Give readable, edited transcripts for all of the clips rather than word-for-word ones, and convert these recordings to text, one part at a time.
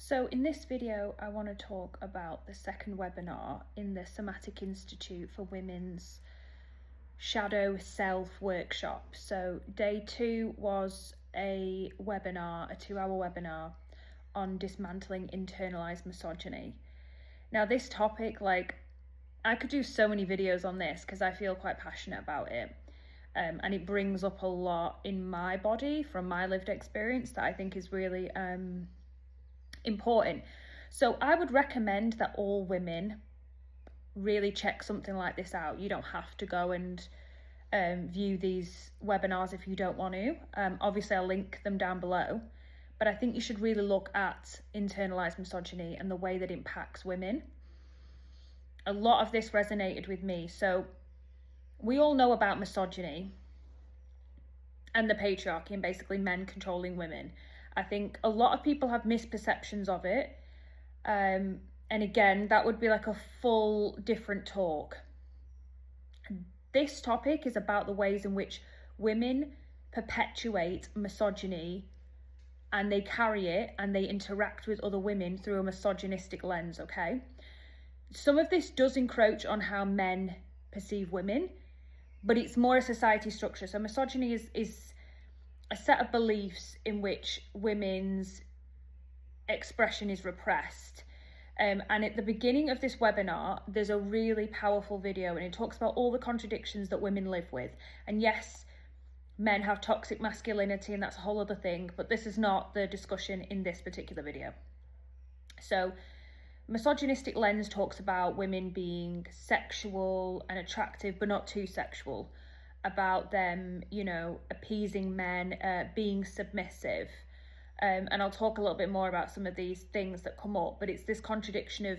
So in this video, I want to talk about the second webinar in the Somatic Institute for Women's Shadow Self workshop. So day 2 was a webinar, a 2-hour webinar on dismantling internalized misogyny. Now this topic, I could do so many videos on this because I feel quite passionate about it. And it brings up a lot in my body from my lived experience that I think is really important. So I would recommend that all women really check something like this out. You don't have to go and view these webinars if you don't want to. Obviously I'll link them down below, but I think you should really look at internalized misogyny and the way that it impacts women. A lot of this resonated with me. So we all know about misogyny and the patriarchy and basically men controlling women. I think a lot of people have misperceptions of it. And again, that would be like a full different talk. This topic is about the ways in which women perpetuate misogyny and they carry it and they interact with other women through a misogynistic lens, okay? Some of this does encroach on how men perceive women, but it's more a society structure. So misogyny is a set of beliefs in which women's expression is repressed. And at the beginning of this webinar, there's a really powerful video and it talks about all the contradictions that women live with. And yes, men have toxic masculinity and that's a whole other thing, but this is not the discussion in this particular video. So misogynistic lens talks about women being sexual and attractive, but not too sexual, about them, appeasing men, being submissive. And I'll talk a little bit more about some of these things that come up, but it's this contradiction of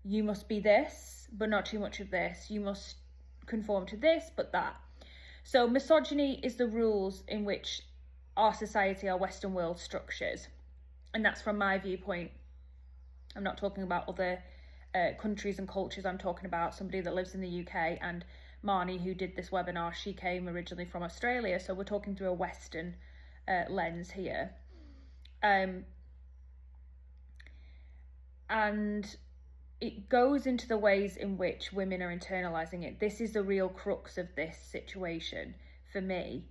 you must be this, but not too much of this. You must conform to this, but that. So misogyny is the rules in which our society, our Western world structures. And that's from my viewpoint. I'm not talking about other countries and cultures. I'm talking about somebody that lives in the UK, and Marnie, who did this webinar, she came originally from Australia. So we're talking through a Western lens here. And it goes into the ways in which women are internalizing it. This is the real crux of this situation for me.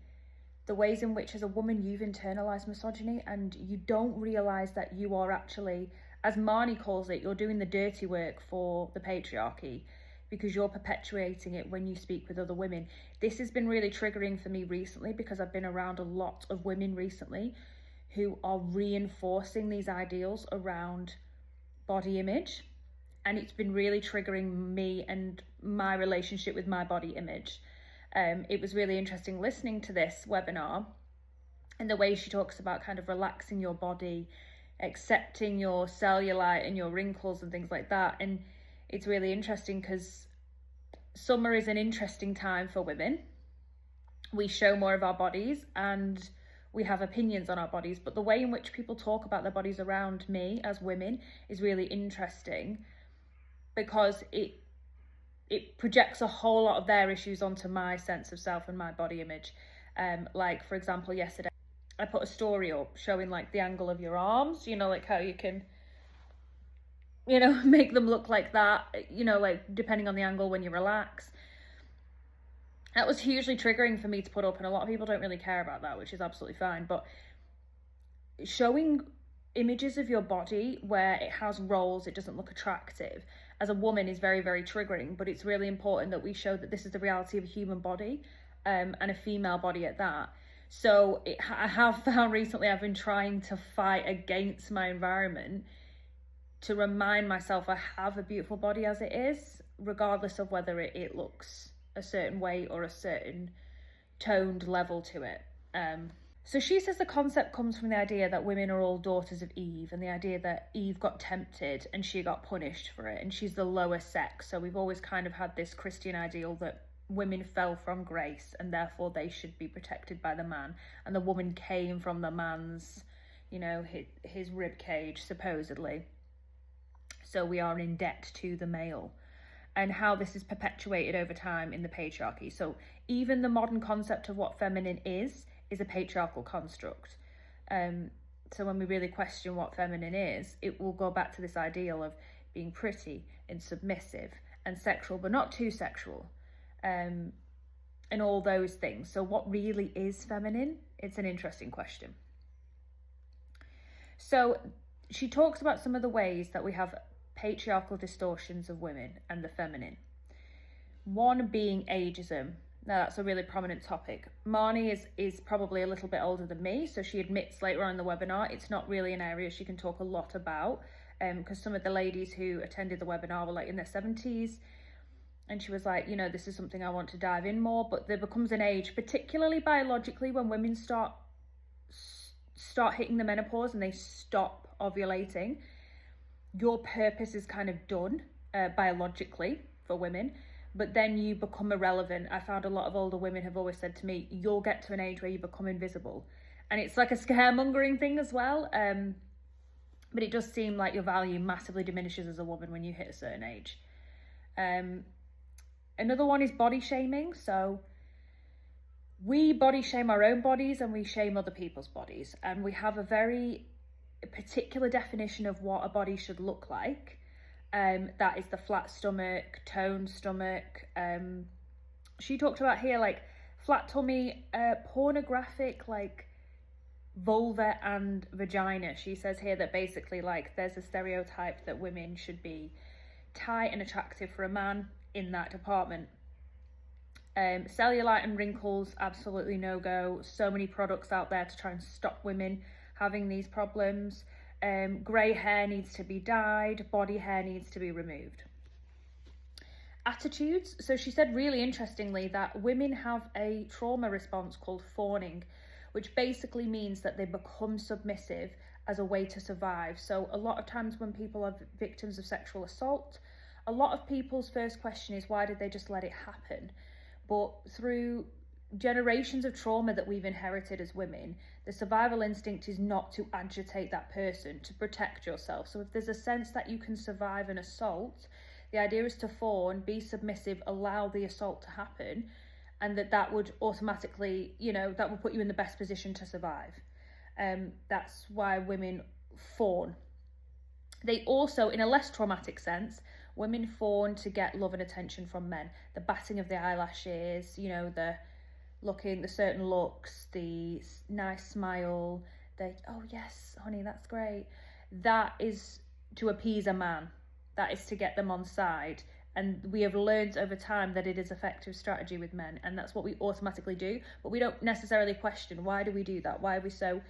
The ways in which as a woman you've internalized misogyny and you don't realize that you are actually, as Marnie calls it, you're doing the dirty work for the patriarchy because you're perpetuating it when you speak with other women. This has been really triggering for me recently because I've been around a lot of women recently who are reinforcing these ideals around body image. And it's been really triggering me and my relationship with my body image. It was really interesting listening to this webinar and the way she talks about kind of relaxing your body, accepting your cellulite and your wrinkles and things like that. And it's really interesting because summer is an interesting time for women. We show more of our bodies and we have opinions on our bodies, but the way in which people talk about their bodies around me as women is really interesting because it projects a whole lot of their issues onto my sense of self and my body image. Like for example, yesterday I put a story up showing like the angle of your arms, like how you can, make them look like that, like depending on the angle when you relax. That was hugely triggering for me to put up, and a lot of people don't really care about that, which is absolutely fine. But showing images of your body where it has rolls, it doesn't look attractive, as a woman is very, very triggering. But it's really important that we show that this is the reality of a human body, and a female body at that. So I have found recently I've been trying to fight against my environment to remind myself I have a beautiful body as it is, regardless of whether it looks a certain way or a certain toned level to it. So she says the concept comes from the idea that women are all daughters of Eve, and the idea that Eve got tempted and she got punished for it, and she's the lower sex. So we've always kind of had this Christian ideal that women fell from grace and therefore they should be protected by the man, and the woman came from the man's, his rib cage supposedly. So we are in debt to the male. And how this is perpetuated over time in the patriarchy. So even the modern concept of what feminine is a patriarchal construct. So when we really question what feminine is, it will go back to this ideal of being pretty and submissive and sexual, but not too sexual, and all those things. So what really is feminine? It's an interesting question. So she talks about some of the ways that we have patriarchal distortions of women and the feminine. One being ageism. Now that's a really prominent topic. Marnie is probably a little bit older than me, so she admits later on in the webinar it's not really an area she can talk a lot about, because some of the ladies who attended the webinar were like in their 70s, and she was like, you know, this is something I want to dive in more. But there becomes an age, particularly biologically, when women start hitting the menopause and they stop ovulating. Your purpose is kind of done biologically for women, but then you become irrelevant. I found a lot of older women have always said to me, you'll get to an age where you become invisible. And it's like a scaremongering thing as well. But it does seem like your value massively diminishes as a woman when you hit a certain age. Another one is body shaming. So we body shame our own bodies and we shame other people's bodies. And we have a very particular definition of what a body should look like. That is the flat stomach, toned stomach. She talked about here like flat tummy, pornographic like vulva and vagina. She says here that basically like there's a stereotype that women should be tight and attractive for a man in that department. Cellulite and wrinkles, absolutely no go. So many products out there to try and stop women having these problems. Grey hair needs to be dyed, body hair needs to be removed. Attitudes. So she said really interestingly that women have a trauma response called fawning, which basically means that they become submissive as a way to survive. So a lot of times when people are victims of sexual assault, a lot of people's first question is, why did they just let it happen? But through generations of trauma that we've inherited as women, the survival instinct is not to agitate that person, to protect yourself. So if there's a sense that you can survive an assault, the idea is to fawn, be submissive, allow the assault to happen, and that would automatically, you know, that will put you in the best position to survive. That's why women fawn. They also, in a less traumatic sense, women fawn to get love and attention from men. The batting of the eyelashes, you know, the certain looks, the nice smile, oh yes, honey, that's great. That is to appease a man. That is to get them on side. And we have learned over time that it is effective strategy with men, and that's what we automatically do. But we don't necessarily question, why do we do that? Why are we so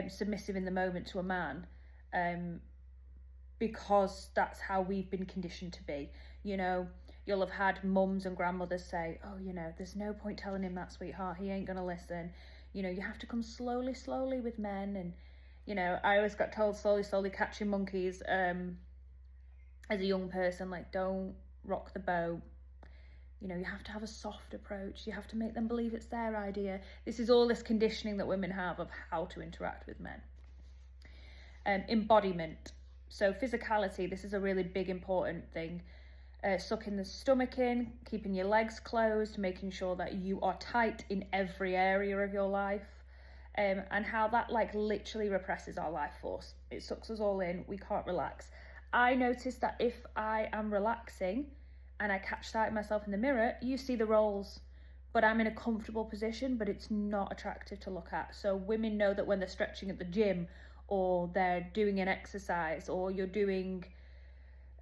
submissive in the moment to a man? Because that's how we've been conditioned to be. You know, you'll have had mums and grandmothers say, oh, you know, there's no point telling him that, sweetheart, he ain't gonna listen. You know, you have to come slowly with men. And, you know, I always got told slowly catching monkeys as a young person, like, don't rock the boat. You know, you have to have a soft approach. You have to make them believe it's their idea. This is all this conditioning that women have of how to interact with men. Embodiment. So physicality, this is a really big important thing. Sucking the stomach in, keeping your legs closed, making sure that you are tight in every area of your life, and how that like literally represses our life force. It sucks us all in. We can't relax. I notice that if I am relaxing and I catch sight of myself in the mirror, you see the rolls, but I'm in a comfortable position, but it's not attractive to look at. So women know that when they're stretching at the gym, or they're doing an exercise, or you're doing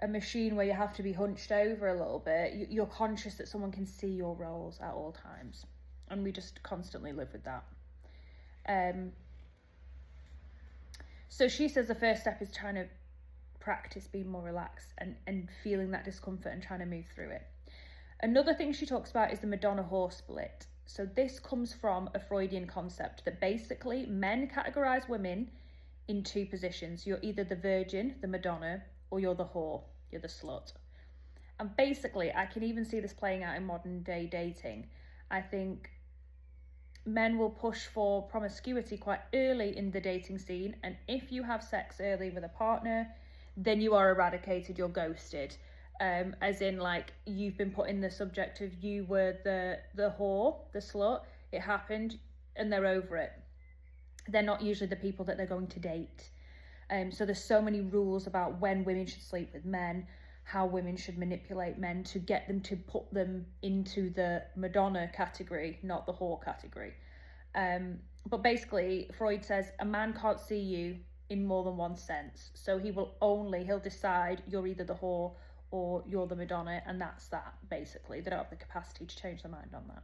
a machine where you have to be hunched over a little bit, you're conscious that someone can see your rolls at all times. And we just constantly live with that. So she says the first step is trying to practice being more relaxed and feeling that discomfort and trying to move through it. Another thing she talks about is the Madonna whore split. So this comes from a Freudian concept that basically men categorize women in two positions. You're either the virgin, the Madonna, or you're the whore, you're the slut. And basically, I can even see this playing out in modern day dating. I think men will push for promiscuity quite early in the dating scene, and if you have sex early with a partner, then you are eradicated, you're ghosted. As in, like, you've been put in the subject of you were the whore, the slut, it happened, and they're over it. they're not usually the people that they're going to date. So there's so many rules about when women should sleep with men, how women should manipulate men to get them to put them into the Madonna category, not the whore category. But basically, Freud says a man can't see you in more than one sense. So he'll decide you're either the whore or you're the Madonna, and that's that, basically. They don't have the capacity to change their mind on that.